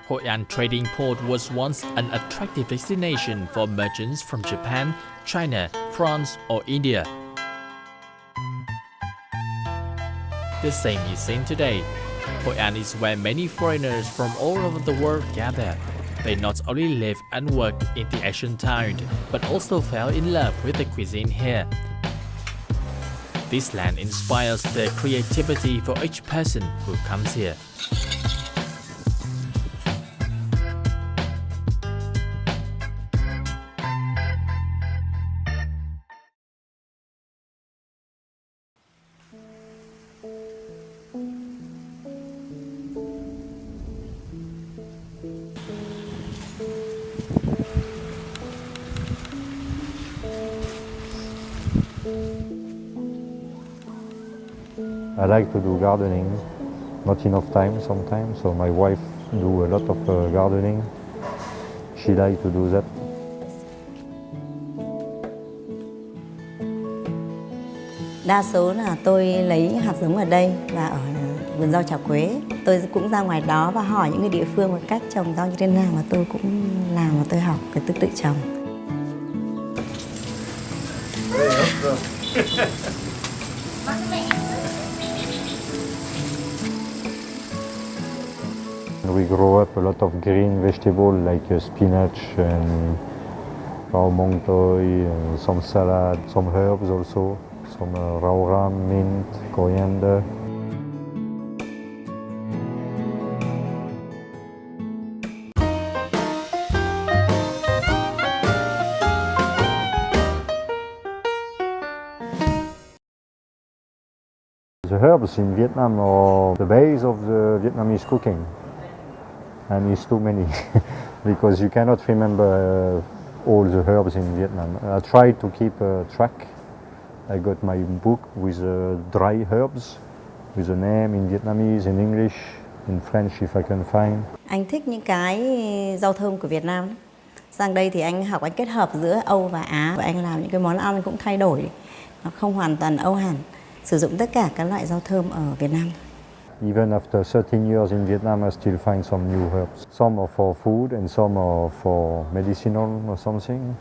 Hoi An trading port was once an attractive destination for merchants from Japan, China, France or India. The same is seen today. Hoi An is where many foreigners from all over the world gather. They not only live and work in the ancient town, but also fell in love with the cuisine here. This land inspires the creativity for each person who comes here. I like to do gardening, not enough time sometimes, so my wife do a lot of gardening. She like to do that. Đa số là tôi lấy hạt giống ở đây và ở vườn rau trà quế. Tôi cũng ra ngoài đó và hỏi những người địa phương về cách trồng rau như thế nào và tôi cũng làm và tôi học cái tự trồng. We grow up a lot of green vegetables like spinach and rau mung tơi, some salad, some herbs also, some rau ram, mint, coriander. The herbs in Vietnam are the base of the Vietnamese cooking. And it's too many because you cannot remember all the herbs in Vietnam. I tried to keep a track. I got my book with dry herbs with a name in Vietnamese, in English, in French if I can find. Anh thích những cái rau thơm của Việt Nam. Sang đây thì anh học, anh kết hợp giữa Âu và Á và anh làm những cái món ăn cũng thay đổi. Nó không hoàn toàn Âu hẳn. Sử dụng tất cả các loại rau thơm ở Việt Nam. Even after 13 years in Vietnam, I still find some new herbs. Some are for food and some are for medicinal or something.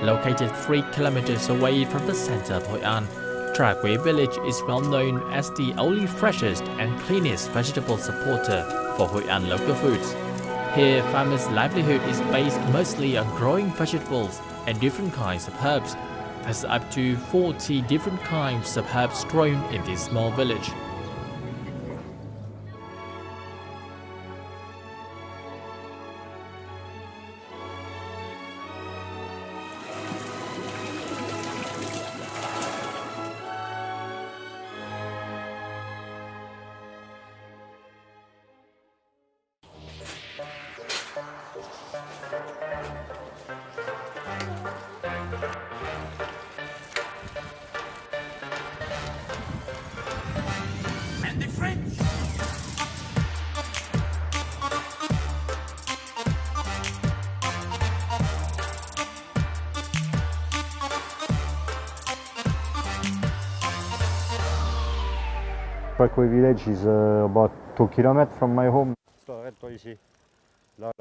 Located 3 kilometers away from the center of Hoi An, Tra Quế village is well known as the only freshest and cleanest vegetable supporter for Hoi An local foods. Here, farmers' livelihood is based mostly on growing vegetables and different kinds of herbs. There's up to 40 different kinds of herbs grown in this small village. Tra Quế village is about 2 kilometers from my home.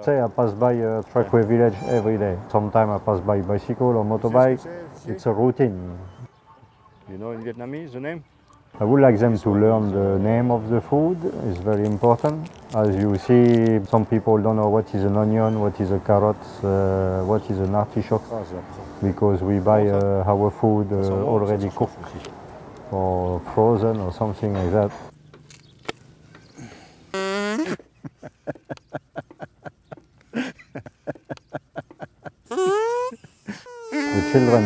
Say I pass by Tra Quế village every day. Sometimes I pass by bicycle or motorbike. It's a routine. You know in Vietnamese the name? I would like them to learn the name of the food. It's very important. As you see, some people don't know what is an onion, what is a carrot, what is an artichoke, because we buy our food already cooked or frozen or something like that. The children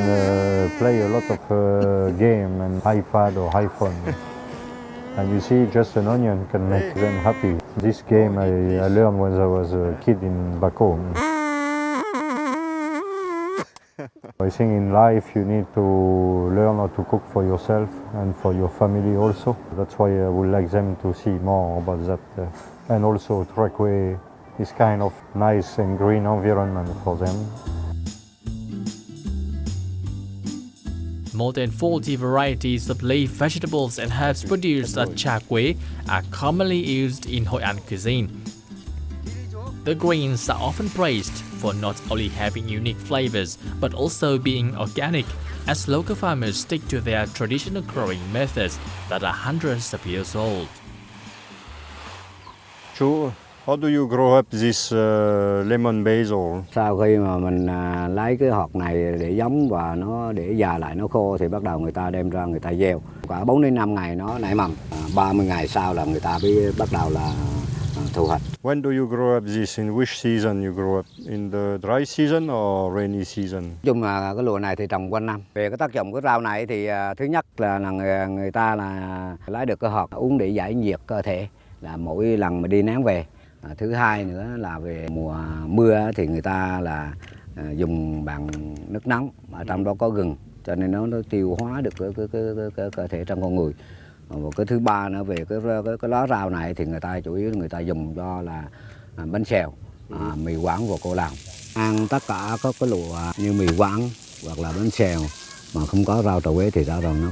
play a lot of game and iPad or iPhone. And you see, just an onion can make them happy. This game I learned when I was a kid back home. I think in life you need to learn how to cook for yourself and for your family also. That's why I would like them to see more about that. And also Tra Quế is kind of nice and green environment for them. More than 40 varieties of leaf vegetables and herbs produced at chả quế are commonly used in Hoi An cuisine. The greens are often praised for not only having unique flavors but also being organic, as local farmers stick to their traditional growing methods that are hundreds of years old. Chú, how do you grow up this lemon basil? Sau khi mà mình lấy cái hột này để giống và nó để già lại nó khô thì bắt đầu người ta đem ra người ta gieo. Cả 4 đến 5 ngày nó nảy mầm. 30 ngày sau là người ta mới bắt đầu là thu hoạch. When do you grow up this? In which season you grow up? In the dry season or rainy season? Nói chung là cái lúa này thì trồng quanh năm. Về cái tác dụng của rau này thì thứ nhất là người ta là lấy được cái hột uống để giải nhiệt cơ thể là mỗi lần mà đi nắng về. Thứ hai nữa là về mùa mưa thì người ta là dùng bằng nước nóng, ở trong đó có gừng cho nên nó tiêu hóa được cái cơ thể trong con người. Một cái thứ ba nữa về cái lá rau này thì người ta chủ yếu người ta dùng cho là bánh xèo, mì quảng và cô lòng. Ăn tất cả có cái lụa như mì quảng hoặc là bánh xèo mà không có rau trà quế thì rõ ràng nó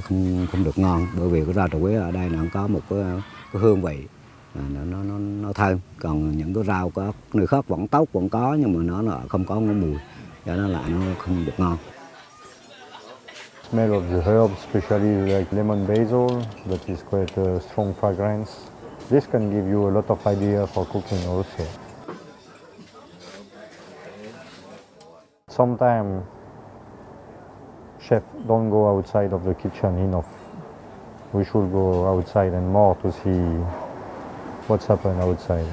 không được ngon, bởi vì cái rau trà quế ở đây nó có một cái hương vị nó thơm, còn những cái rau có nơi khác vẫn tốt vẫn có nhưng mà nó không có mùi, cho nên là nó không được ngon. Smell of the herbs, especially like lemon basil, that is quite a strong fragrance. This can give you a lot of idea for cooking also. Sometimes chef don't go outside of the kitchen enough. We should go outside and more to see what's happened outside.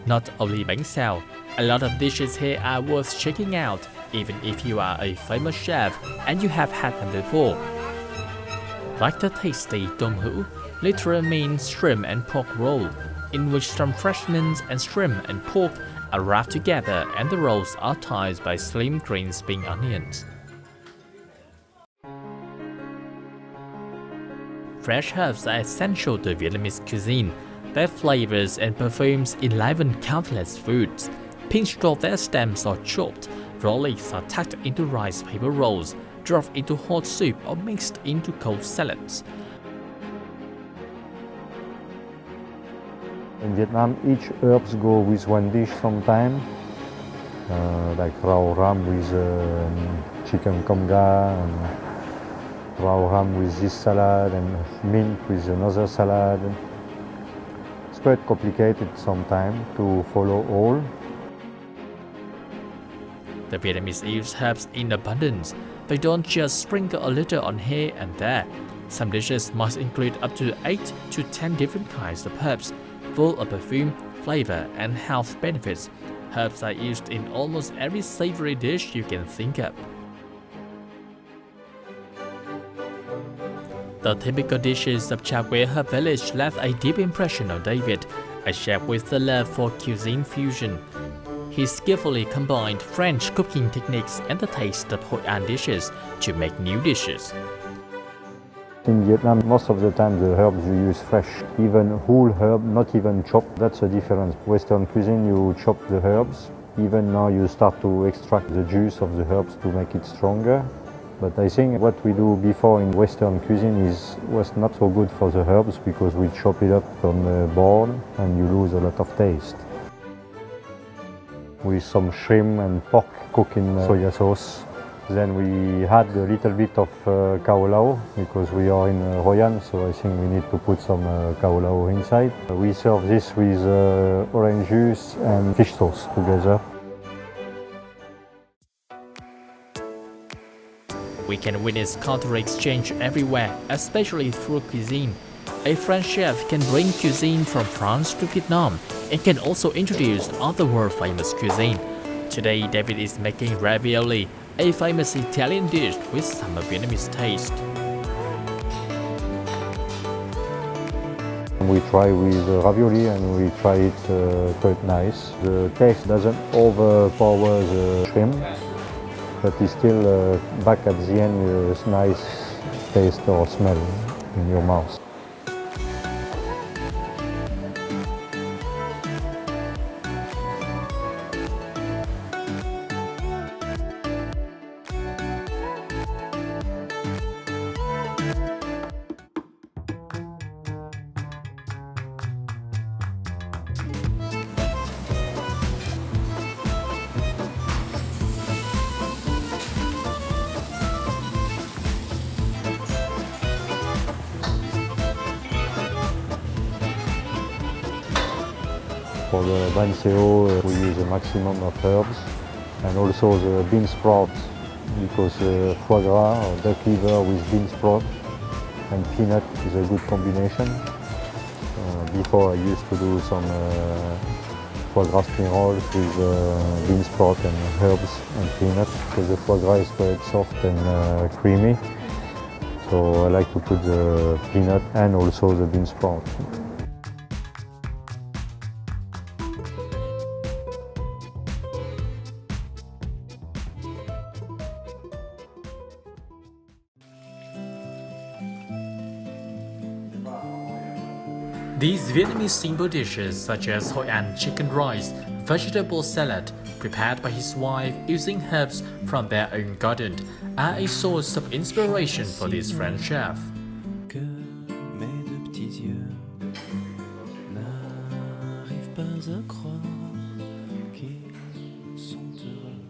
Not only bánh xèo, a lot of dishes here are worth checking out, even if you are a famous chef and you have had them before. Like the tasty tôm hũ, literally means shrimp and pork roll, in which some fresh mince and shrimp and pork are wrapped together and the rolls are topped by slim green spring onions. Fresh herbs are essential to Vietnamese cuisine. Their flavors and perfumes enliven countless foods. Pinched off their stems or chopped, raw leaves are tucked into rice paper rolls, dropped into hot soup or mixed into cold salads. In Vietnam, each herbs go with one dish sometime, like rau ram with chicken cơm gà, and rau ram with this salad, and mint with another salad. It's quite complicated sometimes to follow all. The Vietnamese use herbs in abundance. They don't just sprinkle a little on here and there. Some dishes must include up to 8 to 10 different kinds of herbs, full of perfume, flavor, and health benefits. Herbs are used in almost every savory dish you can think of. The typical dishes of Chả Quế Herb Village left a deep impression on David, a chef with a love for cuisine fusion. He skillfully combined French cooking techniques and the taste of Hoi An dishes to make new dishes. In Vietnam, most of the time the herbs you use fresh, even whole herb, not even chopped. That's the difference. Western cuisine, you chop the herbs. Even now you start to extract the juice of the herbs to make it stronger. But I think what we do before in Western cuisine was not so good for the herbs because we chop it up on the board and you lose a lot of taste. With some shrimp and pork cooked in soya sauce. Then we had a little bit of cao lao because we are in Hoi An, so I think we need to put some cao lao inside. We serve this with orange juice and fish sauce together. We can witness cultural exchange everywhere, especially through cuisine. A French chef can bring cuisine from France to Vietnam and can also introduce other world-famous cuisine. Today, David is making ravioli, a famous Italian dish with some Vietnamese taste. We try with ravioli and we try it quite nice. The taste doesn't overpower the shrimp, but it's still back at the end a nice taste or smell in your mouth. For the banseo, we use a maximum of herbs, and also the bean sprouts, because foie gras or duck liver with bean sprout and peanut is a good combination. Before I used to do some foie gras spring rolls with bean sprout and herbs and peanut, because the foie gras is quite soft and creamy. So I like to put the peanut and also the bean sprout. These Vietnamese simple dishes such as Hoi An chicken rice, vegetable salad, prepared by his wife using herbs from their own garden, are a source of inspiration for this French chef. Que mes deux petits yeux n'arrivent pas à croire qu'ils sont heureux.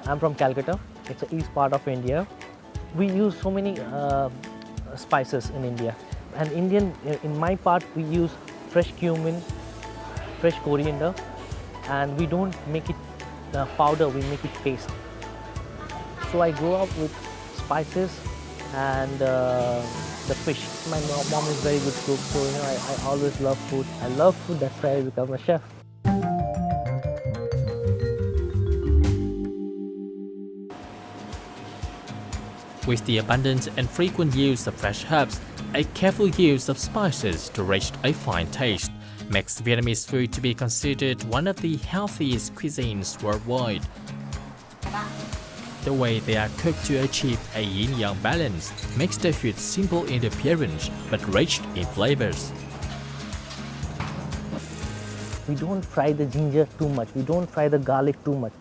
I'm from Calcutta. It's the east part of India. We use so many spices in India. And in my part, we use fresh cumin, fresh coriander, and we don't make it powder, we make it paste. So I grew up with spices and the fish. My mom is very good cook, so I always love food. I love food, that's why I become a chef. With the abundant and frequent use of fresh herbs, a careful use of spices to reach a fine taste makes Vietnamese food to be considered one of the healthiest cuisines worldwide. The way they are cooked to achieve a yin-yang balance makes the food simple in appearance but rich in flavors. We don't fry the ginger too much, we don't fry the garlic too much.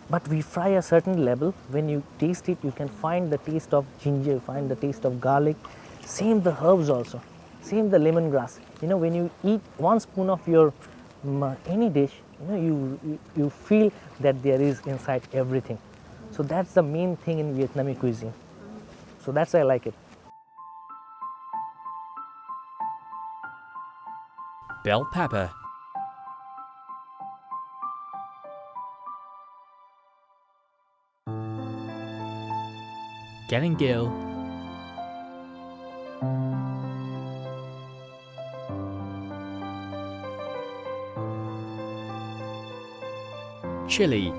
But we fry a certain level. When you taste it, you can find the taste of ginger, find the taste of garlic. Same the herbs also. Same the lemongrass. When you eat one spoon of your any dish, you feel that there is inside everything. So that's the main thing in Vietnamese cuisine. So that's why I like it. Bell pepper, galangal, chili,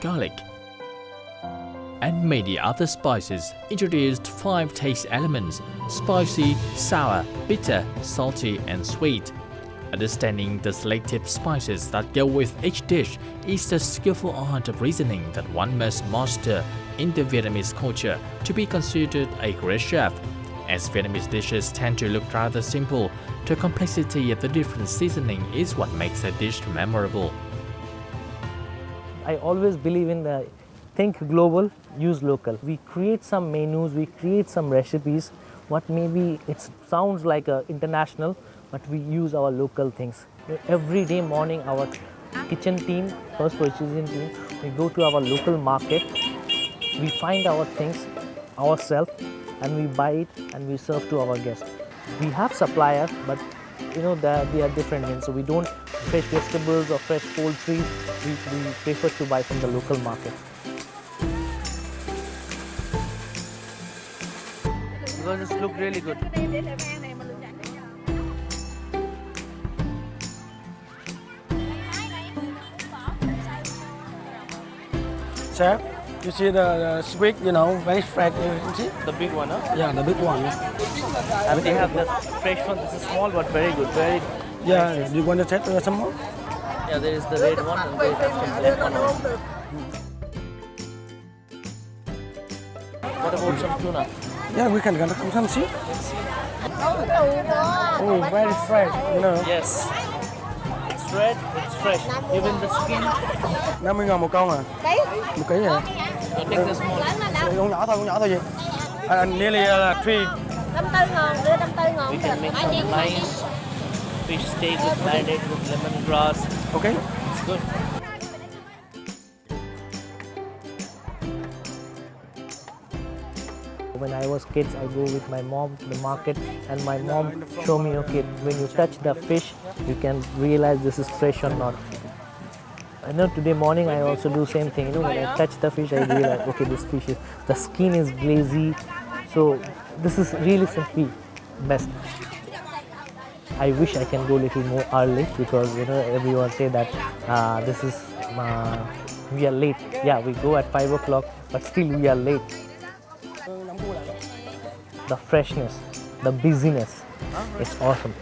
garlic, and many other spices introduced 5 taste elements: spicy, sour, bitter, salty, and sweet. Understanding the selective spices that go with each dish is the skillful art of reasoning that one must master in the Vietnamese culture to be considered a great chef. As Vietnamese dishes tend to look rather simple, the complexity of the different seasoning is what makes a dish memorable. I always believe in the think global, use local. We create some menus, we create some recipes, what maybe it sounds like international, but we use our local things. Every day morning, our kitchen team, first purchasing team, we go to our local market, we find our things ourselves, and we buy it and we serve to our guests. We have suppliers, but they are different ones. So we don't fresh vegetables or fresh poultry. We prefer to buy from the local market. Because it looks really good. Chef, you see the squid, very fresh. You see? The big one, huh? Yeah, the big one. And they have the fresh one. This is small but very good. Very. Yeah, you want to test some more? Yeah, there is the red one and they have some black one also. What about some tuna? Yeah, we can come some see. Oh, very fresh, Yes. It's red, it's fresh. Even the skin. 50.000 một con à? Một ký à? So take the small. Con nhỏ thôi gì? Nearly We can make some nice fish steak with marinade with lemongrass. Okay. It's good. When I was kids, I go with my mom to the market, and my mom show me, okay, when you touch the fish, you can realize this is fresh or not. I know today morning I also do same thing. When I touch the fish, I realize, okay, this fish is, the skin is glazy. So this is really simply best. I wish I can go a little more early because everyone say that this is we are late. Yeah, we go at 5 o'clock, but still we are late. The freshness, the busyness, it's awesome.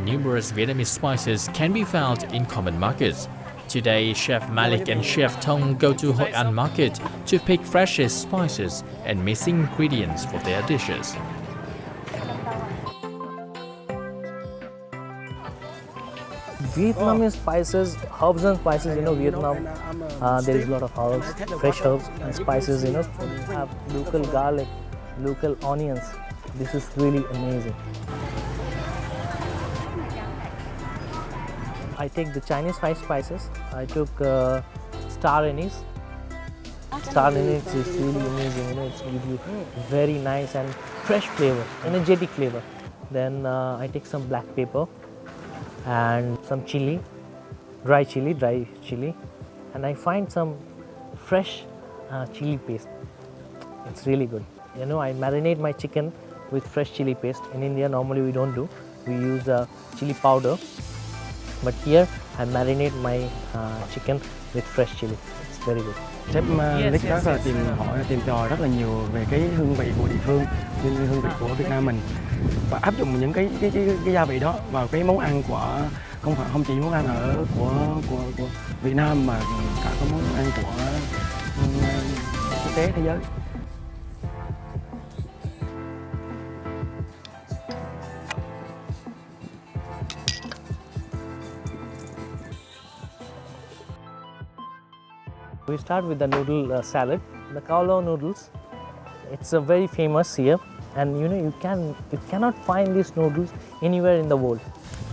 Numerous Vietnamese spices can be found in common markets. Today, Chef Mallick and Chef Tong go to Hoi An market to pick freshest spices and missing ingredients for their dishes. Vietnamese spices, herbs and spices, Vietnam, there is a lot of herbs, fresh herbs and spices, we have local garlic, local onions. This is really amazing. I take the Chinese spices. I took star anise. Star anise is really amazing, it gives you very nice and fresh flavor, energetic flavor. Then I take some black pepper and some chili, dry chili, and I find some fresh chili paste. It's really good. I marinate my chicken with fresh chili paste. In India, normally we don't do. We use chili powder, but here I marinate my chicken with fresh chili. It's very good. Chef Mallick rất là tìm tòi rất là nhiều về cái hương vị của địa phương, như hương vị của Việt Nam mình, và áp dụng những cái gia vị đó vào cái món ăn của không chỉ món ăn của Việt Nam mà cả cái món ăn của quốc tế thế giới. We start with the noodle salad, the Kowloon noodles. It's very famous here, and you cannot find these noodles anywhere in the world,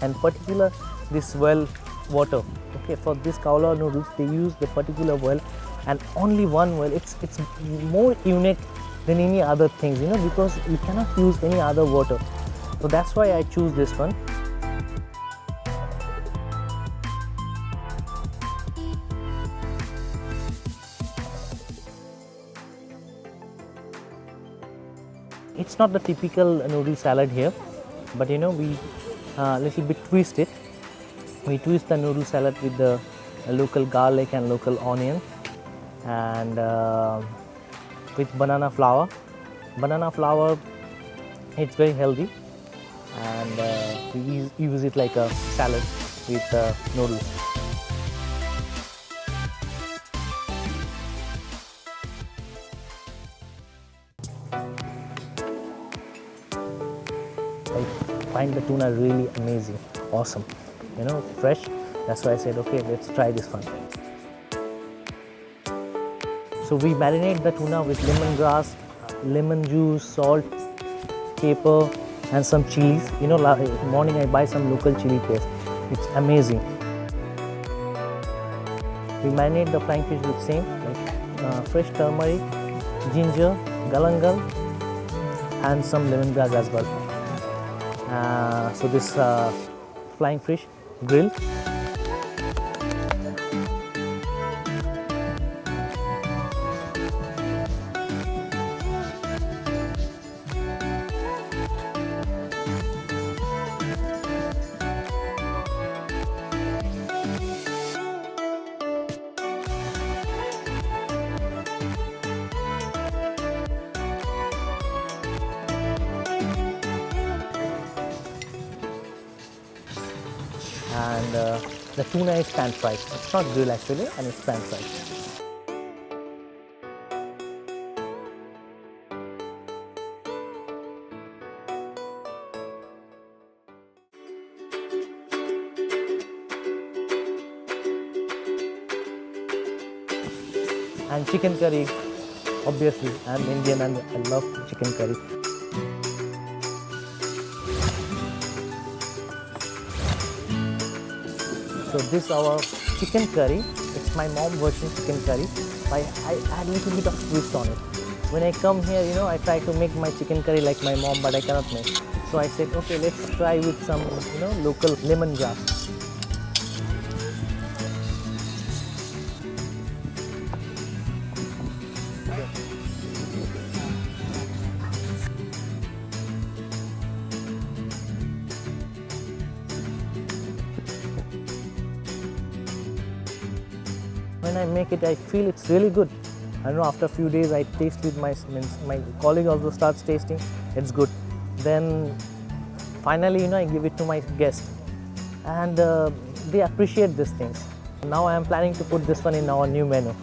and particular this well water. Okay, for this Kowloon noodles they use the particular well, and only one well. It's more unique than any other things, because you cannot use any other water. So that's why I choose this one. It's not the typical noodle salad here, but we little bit twist it. We twist the noodle salad with the local garlic and local onion, and with banana flour. Banana flour, it's very healthy, and we use it like a salad with noodles. I find the tuna really amazing, awesome, fresh. That's why I said, okay, let's try this one. So we marinate the tuna with lemongrass, lemon juice, salt, pepper, and some chilies. Morning I buy some local chili paste. It's amazing. We marinate the flying fish with same, like fresh turmeric, ginger, galangal, and some lemongrass as well. So this flying fish grill. And the tuna is pan fried. It's not grilled actually, and it's pan fried. And chicken curry, obviously, I'm Indian and I love chicken curry. So this is our chicken curry. It's my mom version chicken curry. I add a little bit of twist on it. When I come here, I try to make my chicken curry like my mom, but I cannot make. So I said, okay, let's try with some, local lemongrass. When I make it, I feel it's really good. I know after a few days I taste with my colleague also starts tasting, it's good. Then finally, I give it to my guest and they appreciate these things. Now I am planning to put this one in our new menu.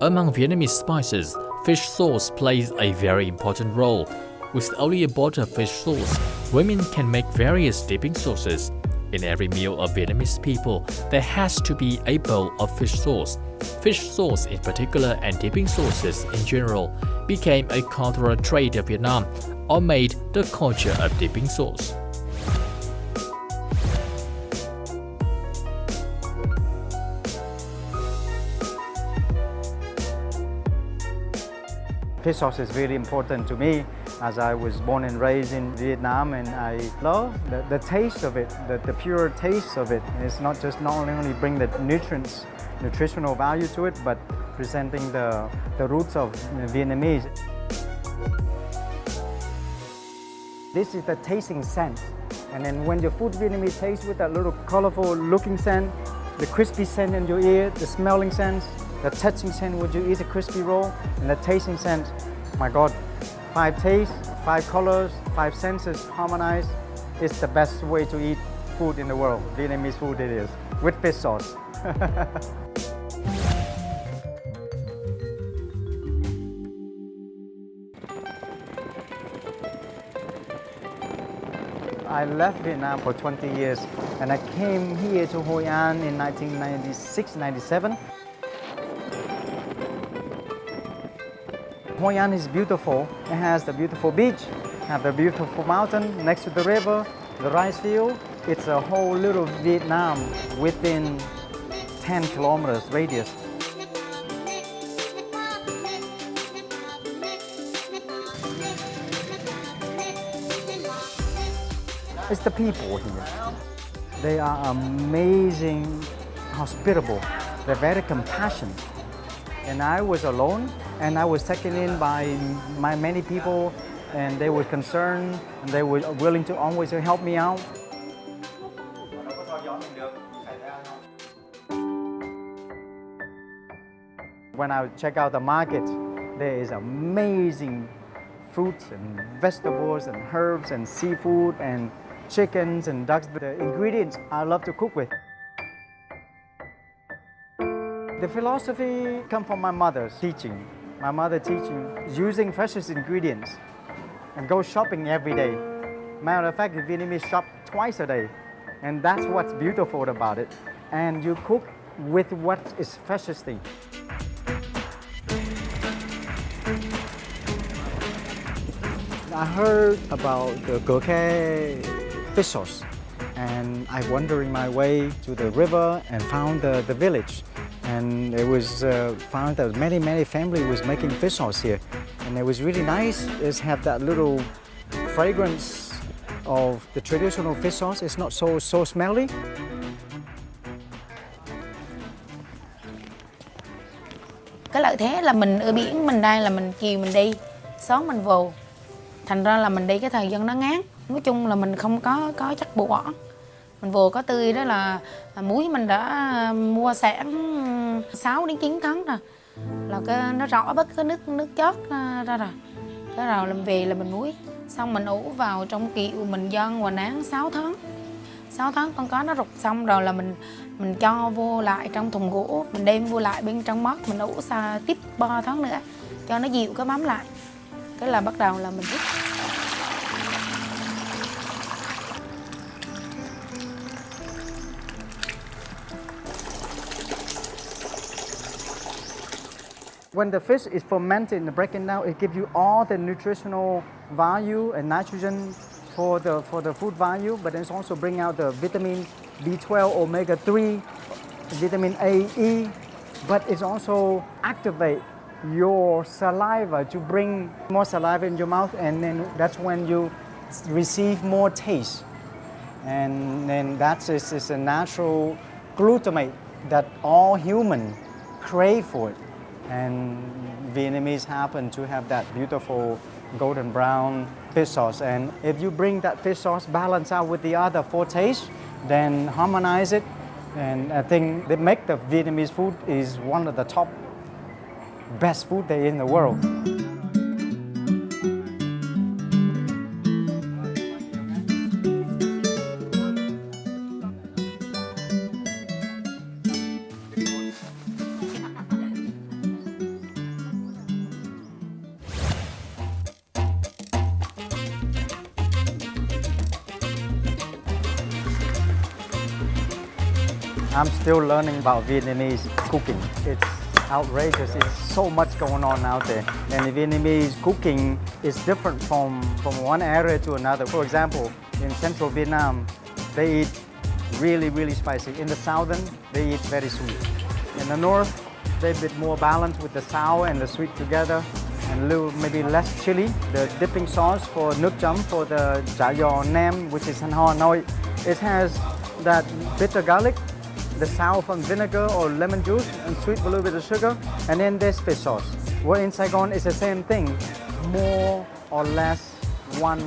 Among Vietnamese spices, fish sauce plays a very important role. With only a bottle of fish sauce, women can make various dipping sauces. In every meal of Vietnamese people, there has to be a bowl of fish sauce. Fish sauce in particular and dipping sauces in general became a cultural trait of Vietnam or made the culture of dipping sauce. Fish sauce is really important to me as I was born and raised in Vietnam, and I love the taste of it, the pure taste of it. It's not only bring the nutritional value to it, but presenting the roots of Vietnamese. This is the tasting scent, and then when your food Vietnamese tastes with that little colorful looking scent, the crispy scent in your ear, the smelling sense, the touching scent when you eat a crispy roll, and the tasting scent. My God, 5 tastes, 5 colors, 5 senses harmonized. It's the best way to eat food in the world. Vietnamese food it is, with fish sauce. I left Vietnam for 20 years and I came here to Hoi An in 1996-97. Hoi An is beautiful. It has the beautiful beach, have the beautiful mountain next to the river, the rice field. It's a whole little Vietnam within 10 kilometers radius. It's the people here. They are amazing, hospitable. They're very compassionate. And I was alone, and I was taken in by many people, and they were concerned, and they were willing to always help me out. When I check out the market, there is amazing fruits and vegetables and herbs and seafood and chickens and ducks, the ingredients I love to cook with. The philosophy comes from my mother's teaching. My mother teaching using freshest ingredients and go shopping every day. Matter of fact, the Vietnamese shop twice a day, and that's what's beautiful about it. And you cook with what is freshest thing. I heard about the Gokhe fish sauce, and I wandering my way to the river and found the village, and it was found that many families was making fish sauce here, and it was really nice. It have that little fragrance of the traditional fish sauce. It's not so smelly. Cái lợi thế là mình ở biển, mình đây là mình chiều mình đi, sáng mình vô. Thành ra là mình đi cái thời gian nó ngắn. Nói chung là mình không có chắc bỏ. Mình vô có tươi đó là muối mình đã mua sẵn 6 đến 9 tấn rồi. Là cái nó rõ bớt cái nước chót ra rồi. Cái rồi làm về là mình muối. Xong mình ủ vào trong kiệu mình dâng và nán 6 tháng. 6 tháng con cá nó rụt xong rồi là mình cho vô lại trong thùng gỗ, mình đem vô lại bên trong móc, mình ủ xa tiếp 3 tháng nữa cho nó dịu cái mắm lại. Cái là bắt đầu là mình hút. When the fish is fermented and breaking down, it gives you all the nutritional value and nitrogen for the food value, but it's also bring out the vitamin B12, omega 3, vitamin A, E, but it's also activate your saliva to bring more saliva in your mouth, and then that's when you receive more taste. And then that is a natural glutamate that all humans crave for it. And Vietnamese happen to have that beautiful golden brown fish sauce. And if you bring that fish sauce balance out with the other 4 tastes, then harmonize it. And I think they make the Vietnamese food is one of the top best food there in the world. I'm still learning about Vietnamese cooking. It's outrageous. It's so much going on out there. And the Vietnamese cooking is different from one area to another. For example, in central Vietnam, they eat really, really spicy. In the southern, they eat very sweet. In the north, they're a bit more balanced with the sour and the sweet together, and a little maybe less chili. The dipping sauce for nước chấm, for the chả giò nem, which is in Hanoi, it has that bitter garlic, the sour from vinegar or lemon juice, and sweet with a little bit of sugar, and then there's fish sauce. Well, in Saigon, it's the same thing, more or less one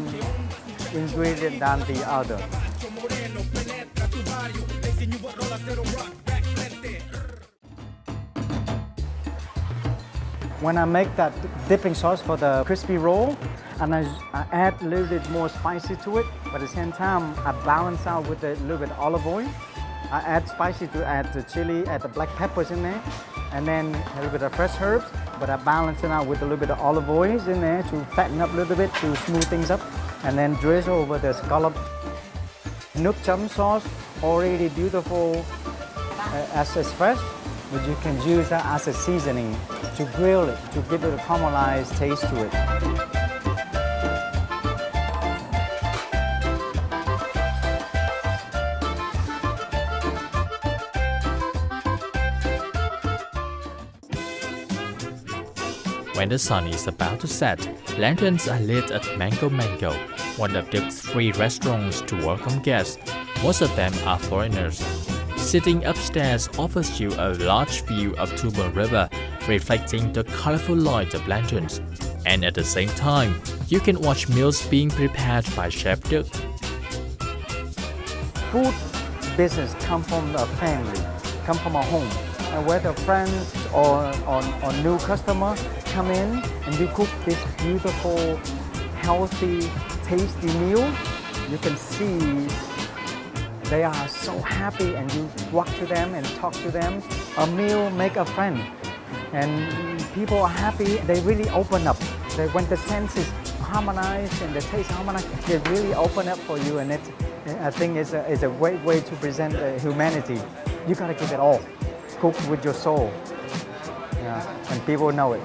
ingredient than the other. When I make that dipping sauce for the crispy roll, and I add a little bit more spicy to it, but at the same time, I balance out with a little bit of olive oil. I add spicy to add the chili, add the black peppers in there, and then a little bit of fresh herbs, but I balance it out with a little bit of olive oils in there to fatten up a little bit, to smooth things up, and then drizzle over the scallop. Nước chấm sauce, already beautiful as it's fresh, but you can use that as a seasoning to grill it, to give it a caramelized taste to it. When the sun is about to set, lanterns are lit at Mango Mango, one of the 3 restaurants to welcome guests. Most of them are foreigners. Sitting upstairs offers you a large view of Tu Bờ River, reflecting the colorful light of lanterns. And at the same time, you can watch meals being prepared by Chef Đức. Food business come from a family, come from a home. And whether friends or new customer come in and you cook this beautiful, healthy, tasty meal, you can see they are so happy, and you walk to them and talk to them. A meal make a friend, and people are happy. They really open up. When the sense is harmonized and the taste harmonized, they really open up for you, and I think it's a great way to present humanity. You gotta give it all. Cook with your soul, and people know it.